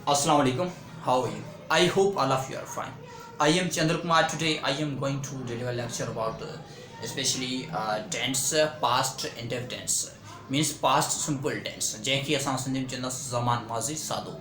Assalamu alaikum. How are you? I hope all of you are fine. I am Chandra Kumar. Today I am going to deliver a lecture about especially tense, past indefinite tense. Means past simple tense. जैसे असां सिंधी में चवंदा ज़मान माज़ी सादो.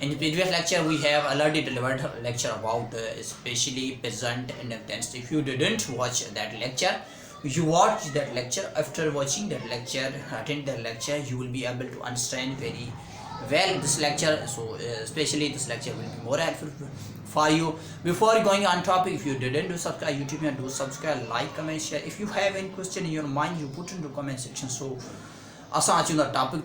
In the previous lecture we have already delivered a lecture about especially present indefinite tense. If you didn't watch that lecture, you watch that lecture. After watching that lecture, attend that lecture, you will be able to understand very well this lecture. So especially this lecture will be more helpful for you. Before going on topic, if you didn't do subscribe YouTube and do subscribe, like, comment, share. If you have any question in your mind, you put into comment section. So असां अचूं था topic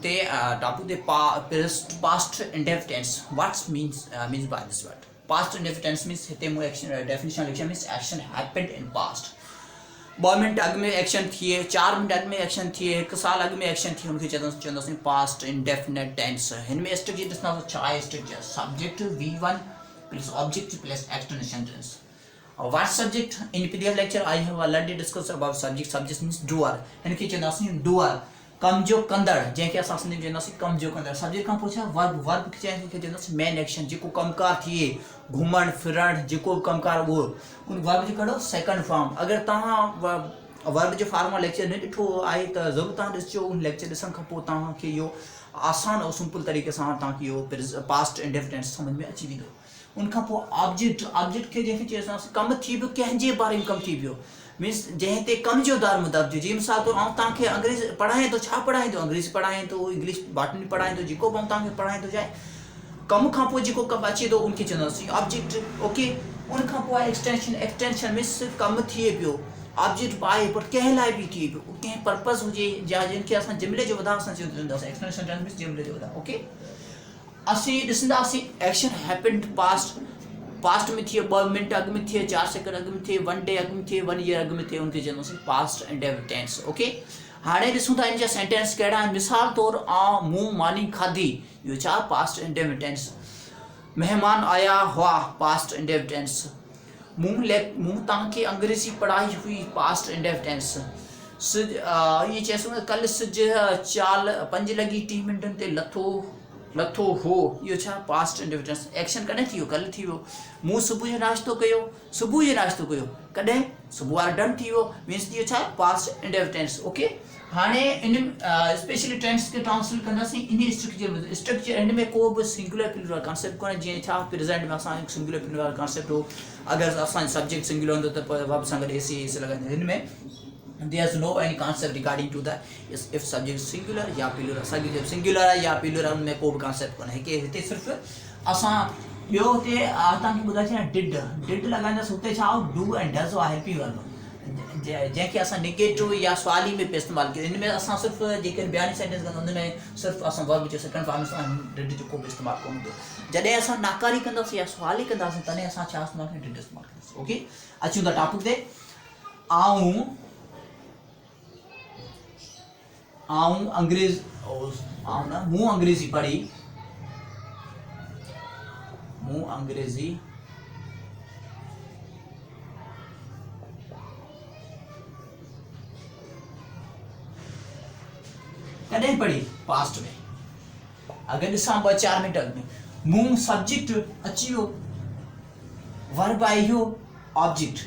ते past indefinite tense. What's means by this word past indefinite tense means हिते मूं definition लिखिया means action happened in past. 2 minute अॻु में action थिए, 4 मिनट अॻु में एक्शन थिए, 1 साल अॻु में एक्शन थिए, उनखे चवंदासीं पास्ट इंडेफिनिट टेंस. हिन में स्ट्रक्चर ॾिसंदासीं छा आहे structure. Subject V1 plus object plus extension tense. What subject? In previous lecture I have already discussed about subject. Subject means doer. हिनखे चवंदासीं doer. कम जो कंदड़ जैसे असां सिंधी में चवंदासीं कम जो कंदड़. सब्जेक्ट खां पोइ छा वर्ब खे चवंदासीं मेन एक्शन. जेको कमकार थिए, घुमण फिरण, जेको कमकार उहो उन वर्ब जो कहिड़ो सेकंड फॉर्म. अगरि तव्हां वर्ब जो फॉर्मल लेक्चर न ॾिठो आहे त ज़रूरु तव्हां ॾिसिजो. उन लेक्चर ॾिसण खां पोइ तव्हांखे इहो आसान ऐं सिंपल तरीक़े सां तव्हांखे इहो पास्ट इंडेफिनिट सम्झ में अची वेंदो. उनखां पोइ ऑब्जेक्ट खे जंहिंखे चवंदासीं कमु थी पियो, कंहिंजे बारे में कमु थी पियो. मीन्स जंहिं ते कम जो दार मुदाब जो. जीअं मिसाल तौरु आउं तव्हांखे अंग्रेज़ी पढ़ायां थो. छा पढ़ायां थो? अंग्रेज़ी पढ़ायां थो, इंग्लिश बॉटनी पढ़ायां थो, जेको बि तव्हांखे पढ़ायां थो. चाहे कम खां पोइ जेको कमु अचे थो उनखे चवंदासीं ऑब्जेक्ट. ओके. उनखां पोइ आहे एक्सटेंशन मीन्स कमु थिए पियो. ऑब्जेक्ट आहे पर कंहिं लाइ बि थिए पियो, कंहिं पर्पज़ हुजे या जिनखे असां जुमिले जो वधाउ असां चवंदासीं एक्सटेंशन मीन्स जुमिले जो वधाउ. ओके. असीं ॾिसंदासीं एक्शन हैपेंड पास्ट में थिए, 2 मिनट अॻु में थिए, 4 सेकंड अॻु में थिए, 1 डे अॻु में थिए, 1 ईयर अॻु में थिए, उनखे चवंदासीं पास्ट इंडेफिनिट टेंस. ओके. हाणे ॾिसूं था इन जा सेंटेंस कहिड़ा आहिनि. मिसाल तौरु मूं मानी खाधी, इहो छा पास्ट इंडेफिनिट टेंस. महिमान आया हुआ पास्ट इंडेफिनिट टेंस. मूं तव्हांखे अंग्रेज़ी पढ़ाई हुई पास्ट इंडेफिनिट टेंस. इहे चइसि कल्ह सिज चाल 5:30 ते लथो हो, इहो छा पास्ट इंडेफिनिट टेंस. एक्शन कॾहिं थी वियो? कल्ह थी वियो. मूं सुबुह जो नाश्तो कयो कॾहिं? सुबुह वारो डन थी वियो. मीन्स इहो छा पास्ट इंडेफिनिट टेंस. ओके. हाणे इन स्पेशली टेंस खे ट्रांसलेट कंदासीं इन स्ट्रक्चर. हिन में को बि सिंगुलर प्लूरल कॉन्सेप्ट कोन्हे. जीअं छा प्रेज़ेंट में असां सिंगुलर प्लूरल कॉन्सेप्ट हो. अगरि असांजो सब्जेक्ट सिंगुलर हूंदो त पोइ वर्ब सां गॾु एस लॻाईंदा. हिन में there is no any concept regarding to the if subject singular या plural. सब्जेक्ट सिंगुलर आहे या प्लूरल में को बि कॉन्सेप्ट कोन्हे. हिते सिर्फ़ु असां ॿियो हिते तव्हांखे ॿुधाए डिड लॻाईंदासीं. हुते छा डू एंड डज़ आहे हेल्पिंग वर्ब जंहिंखे असां निगेटिव या सवाली में इस्तेमालु कयो. हिन में असां सिर्फ़ु जेके बयानी सेंटेंस कंदा हुन में सिर्फ़ु असां वर्ब जो सेकंड फॉर्म सां डिड जो को बि इस्तेमालु कोन हूंदो. जॾहिं असां नाकारी कंदासीं या सवाली कंदासीं तॾहिं असां छा इस्तेमालु कयूं? डिड इस्तेमालु कंदासीं. ओके. अचूं था टॉपिक ते. मूं अंग्रेज़ी पढ़ी. मूं अंग्रेज़ी कॾहिं पढ़ी? पास्ट में. अगरि ॾिसां 2-4 मिनट अॻु में. मूं सब्जेक्ट अची वियो, वर्ब आहे इहो ऑब्जेक्ट.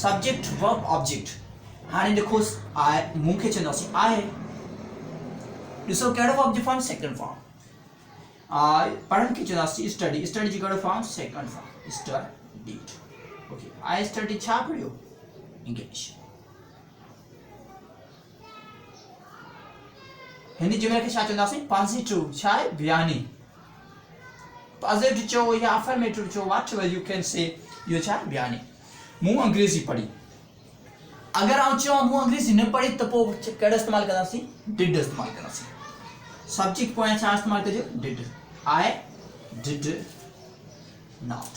Subject verb object. हाणे लिखोसि आहे. मूंखे चवंदासीं आहे. ॾिसो कहिड़ो वर्ब जो फॉर्म? Second form. पढ़ण खे चवंदासीं स्टडी. स्टडी जो कहिड़ो form? Second form studied. Okay. I study छा पढ़ियो? इंग्लिश. हिन जुमिले खे छा चवंदासीं? पॉजिटिव. छा आहे? बयानी. पॉजिटिव चओ या अफर्मेटिव चओ, what ever you can say. इहो छा आहे? बयानी. मूं अंग्रेज़ी पढ़ी. अगरि आउं चवां मूं अंग्रेज़ी न पढ़ी त पोइ कहिड़ो इस्तेमालु कंदासीं? डिड इस्तेमालु कंदासीं. सब्जेक्ट पोयां छा इस्तेमालु कजो? डिड. I did not.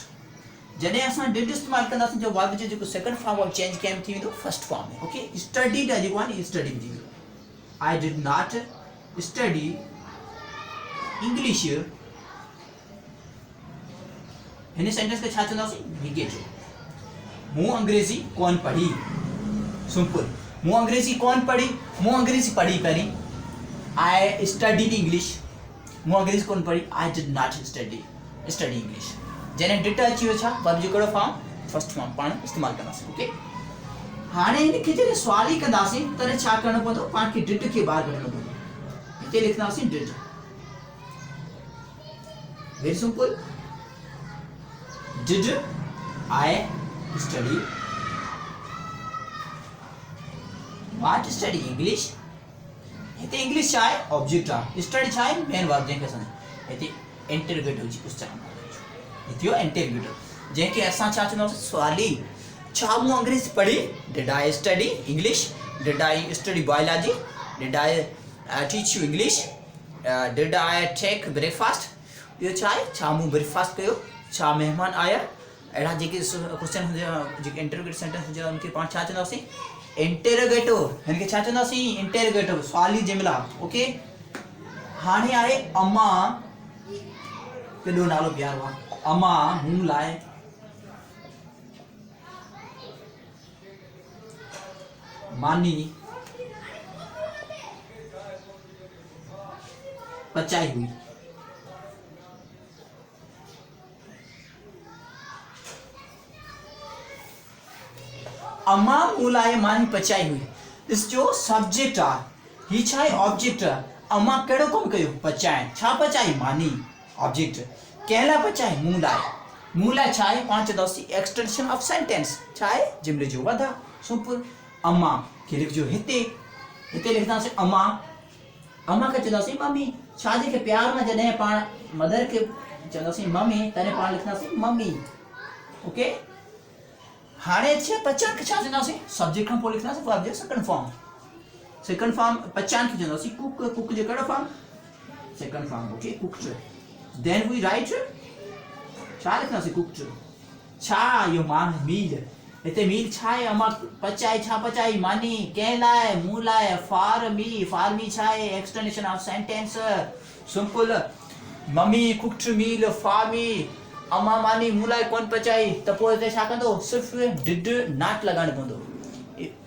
जॾहिं असां डिड इस्तेमालु कंदासीं जो वर्ब जो जेको सेकंड फॉर्म ऑफ चेंज कीअं थी वेंदो? फर्स्ट फॉर्म में. ओके. स्टडीड जेको आहे न स्टडी थी वेंदो. I did not study English. हिन सेंटेंस खे छा चवंदासीं? निगेटिव. मूं अंग्रेज़ी कोन पढ़ी. सिंपल. मूं अंग्रेज़ी कोन पढ़ी. मूं अंग्रेज़ी पढ़ी पहिरीं. I studied English. मूं अंग्रेजी कोन पढ़ी, I did not study English. जैसे डिड अची वियो छा वर्ब जो कहिड़ो फॉर्म, फर्स्ट फॉर्म पाण इस्तेमालु कंदासीं। ओके, हाणे हिनखे जॾहिं सवाल ई कंदासीं तॾहिं छा करणो पवंदो, पाण खे डिड खे ॿाहिरि कढणो पवंदो। हिते लिखंदासीं did, very simple, did I study what study English. हिते इंग्लिश छा आहे, ऑब्जेक्ट आहे, स्टडी छा आहे, मेन वर्ब जंहिंखे असां हिते इंटरोगेटिव जी उच्चारण हिते यो इंटरोगेटिव जंहिंखे असां छा चवंदासीं, सवाली। छा मूं अंग्रेजी पढ़ी, did I study English, did I study biology, did I teach you English, did I take breakfast. इहो छा आहे, छा मूं ब्रेकफास्ट कयो, छा महिमान आया। अहिड़ा जेके क्वेश्चन हुजे, जेके इंटरोगेटिव सेंटेंस हुजे उनखे पाण छा चवंदासीं, इंटरोगेटिव। हिनखे छा चवंदासीं, इंटरोगेटिव, सवाली जुमिला। ओके, हाणे आहे अम्मा, केॾो नालो प्यारो आहे, अम्मा मूं लाइ मानी पचाई हुई। अम्मा मूं लाइ मानी पचाई हुई, इस जो सब्जेक्ट आहे, ही छा आहे, ऑब्जेक्ट आहे। अम्मा कहिड़ो कमु कयो, पचाइण। छा पचाई, मानी, ऑब्जेक्ट। कंहिं लाइ पचाई, मूं लाइ। मूं लाइ छा आहे, पाण चवंदासीं एक्सटेंशन ऑफ सेंटेंस, छा आहे, जुमिले जो वधा। सिंपल, अम्मा खे लिखिजो हिते, हिते लिखंदासीं अम्मा, अम्मा खे चवंदासीं मम्मी। छा जेके प्यार में जॾहिं पाण मदर खे चवंदासीं मम्मी, तॾहिं पाण लिखंदासीं मम्मी। ओके, हाणे छा पचाइण खे छा चवंदासीं, सब्जेक्ट खां पोइ लिखंदासीं वर्ब जो सेकंड फॉर्म। सेकंड फॉर्म पचाइण खे चवंदासीं कुक, कुक जो कहिड़ो form, second form. Okay, cooked. Then we write, छा लिखंदासीं, कुक्ड। छा इहो मान मील, हिते मील छा आहे, अम्मा पचाई, छा पचाई, मानी, कंहिं लाइ, मूं लाइ, फॉर मी। फॉर मी छा आहे, extension of sentence. Simple, mummy cooked meal for me, अम्मा मानी मूं लाइ कोन पचाई, त पोइ हिते छा कंदो, सिर्फ़ु डिड नॉट लॻाइणो पवंदो।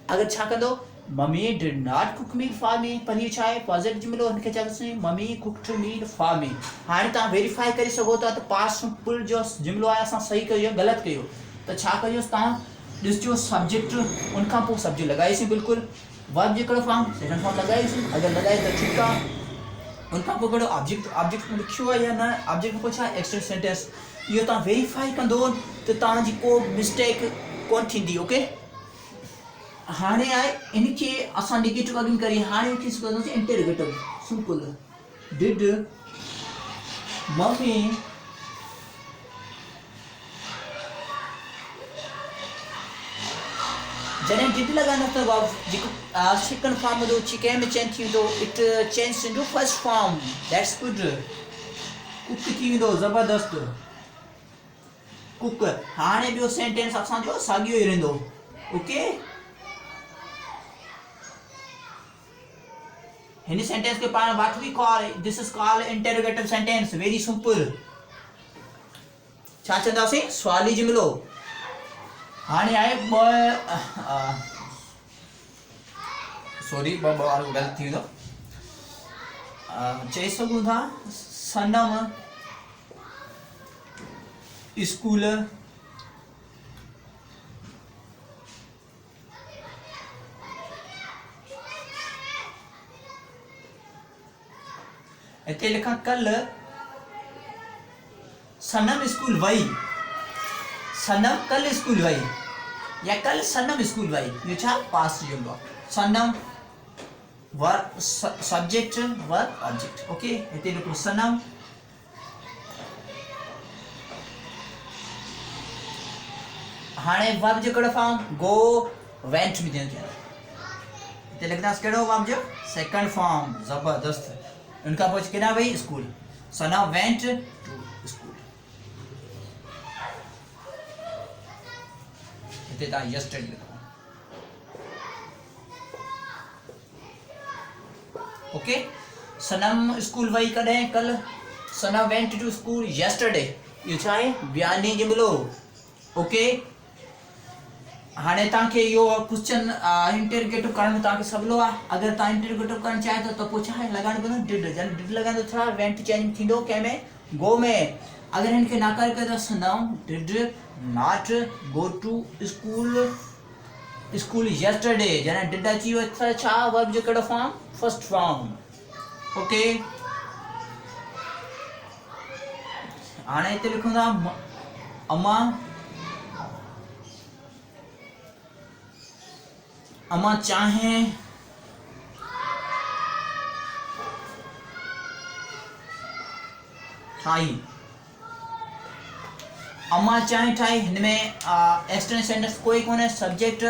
अगरि छा कंदो, mummy did not cook meal for me, पर हीउ छा आहे, पॉजिटिव जुमिलो, हिनखे चवंदासीं mummy cooked meal for me. हाणे तव्हां वेरीफाई करे सघो था त पास्ट सिंपल जो जुमिलो आहे असां सही कयो या ग़लति कयो। त छा कयोसि, तव्हां ॾिसजो सब्जेक्ट, उनखां पोइ सब्जेक्ट लॻाईसीं बिल्कुलु, वर्ब जो कहिड़ो फॉर्म, सेकंड फॉर्म लॻाईसीं, अगरि लॻाए त ठीकु आहे। उनखां पोइ कहिड़ो ऑब्जेक्ट, ऑब्जेक्ट लिखियो आहे या न, ऑब्जेक्ट खां पोइ छा एक्सटेंशन सेंटेंस। इहो तव्हां वेरीफाई कंदो त तव्हांजी को मिस्टेक कोन थींदी। ओके, हाणे आहे इनखे असां नेगेटिव अॻिन करी, हाणे इनखे कंदासीं इंटरोगेटिव। सिंपल, डिड मम्मी जॾहिं डिड लॻाईंदा त जेको सेकंड फॉर्म हूंदो, कंहिं में चेंज थी वेंदो, it change into first form. That's good, cook थी वेंदो, ज़बरदस्त, कुक। हाणे ॿियो सेंटेंस असांजो साॻियो ई रहंदो। ओके, हिन सेंटेंस खे पाण what we call, this is called interrogative sentence. Very simple, छा चवंदासीं, सवाली जुमिलो। हाणे आहे सॉरी ॿ वारो ग़लति थी वेंदो, चई सघूं था सनम स्कूल हिते लिखां कल सनम स्कूल वई, सनम कल स्कूल वई या कल सनम स्कूल वई। ये छा पास्ट जुमिलो, सनम verb subject verb object. Okay, हिते लिखो सनम, हाणे वर्ब जो कहिड़ो फॉर्म, गो वेंट में ॾियणु चाहियो। हिते लिखंदासीं कहिड़ो वर्ब जो, सेकंड फॉर्म, ज़बरदस्त। उनखां पोइ केॾां वई, school, Sanam went to school. हिते तव्हां यस्टरडे लिखो। ओके, सनम स्कूल वई कॾहिं, कल, सनम वेंट टू स्कूल यस्टरडे। इहो छा आहे, बयानी जुमिलो। ओके, हाणे तव्हांखे इहो क्वेश्चन इंटरगेटिव करण में तव्हांखे सवलो आहे। अगरि तव्हां इंटरगेटिव करणु चाहियो त पोइ छा आहे लॻाइणो पवंदो डिड। जॾहिं डिड लॻाईंदो छा वेंट चेंज थींदो कंहिंमें गो में। अगरि हिनखे नाकार करे था सघूं did not go to school yesterday. जॾहिं डिड अची वियो त छा वर्ब जो कहिड़ो फॉर्म फर्स्ट फॉर्म। ओके हाणे हिते लिखूं था अम्मा चाहें ठाई। अम्मा चाहें ठाई हिनमें एक्सटेंड सेंटेंस कोई कोने सब्जेक्ट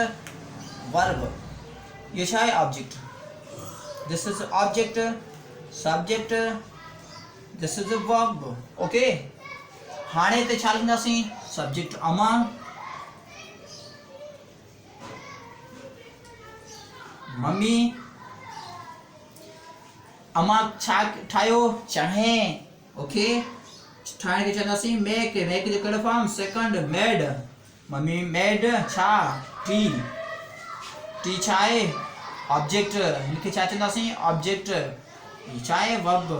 वर्ब ये छा आहे object. This is object subject this is verb. Okay हाणे हिते छा लिखंदासीं सब्जेक्ट अम्मा मम्मी अम्मा छा ठाहियो चाहे। ओके ठाहिण खे चवंदासीं मेक जो कहिड़ो form second made. Mummy made छा टी छा आहे ऑब्जेक्ट। हिनखे छा चवंदासीं ऑब्जेक्ट। ही छा आहे वर्ब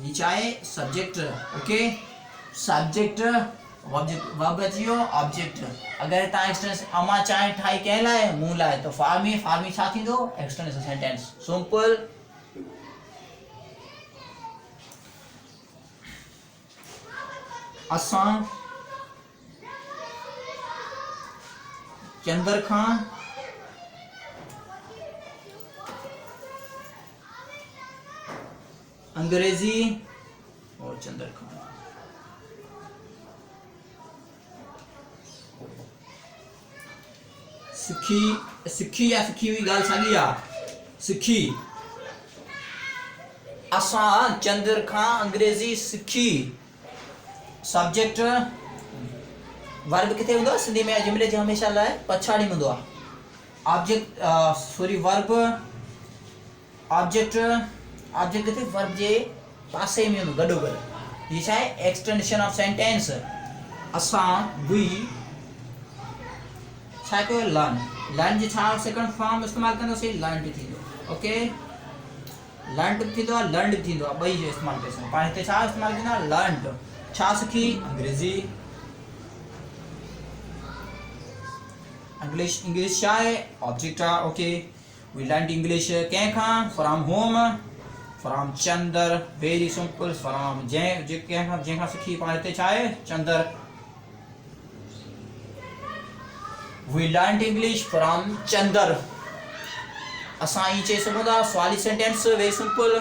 ही छा आहे सब्जेक्ट। ओके सब्जेक्ट वर्ब अची वियो ऑब्जेक्ट। अगरि तव्हां एक्सटेंस अम्मा चांहि ठाही कंहिं लाइ मूं लाइ त फार्मी छा थींदो एक्सटेंस सेंटेंस सिंपल। असां चंदर खां अंग्रेजी और चंदर खां सिखी या सिखी हुई ॻाल्हि साॻी आहे। सिखी असां चंदर खां अंग्रेजी सिखी। सब्जेक्ट वर्ब किथे हूंदो आहे सिंधी में जुमिले जे हमेशह लाइ पछाड़ी हूंदो आहे। ऑब्जेक्ट सॉरी वर्ब ऑब्जेक्ट किथे वर्ब जे पासे में हूंदो गॾो गॾु। हीअ छा आहे एक्सटेंशन ऑफ सेंटेंस। असां वी छा कयो लर्न जे छा सेकंड फॉर्म इस्तेमालु कंदासीं लर्न थींदो। ओके लर्न थींदो आहे लर्न थींदो आहे ॿई जो इस्तेमालु करे सघूं पाण। हिते छा इस्तेमालु कंदा लर्न छा सिखी अंग्रेजी। इंग्लिश छा आहे ऑब्जेक्ट आहे। ओके वी लर्न इंग्लिश कंहिंखां फ्रॉम होम फ्रॉम चंदर वेरी सिंपल फ्रॉम जंहिंखां सिखी पाण हिते छा आहे Chandar. We learned English from Chandar। असां ई चई सघूं था सवाली सेंटेंस वेरी सिंपल।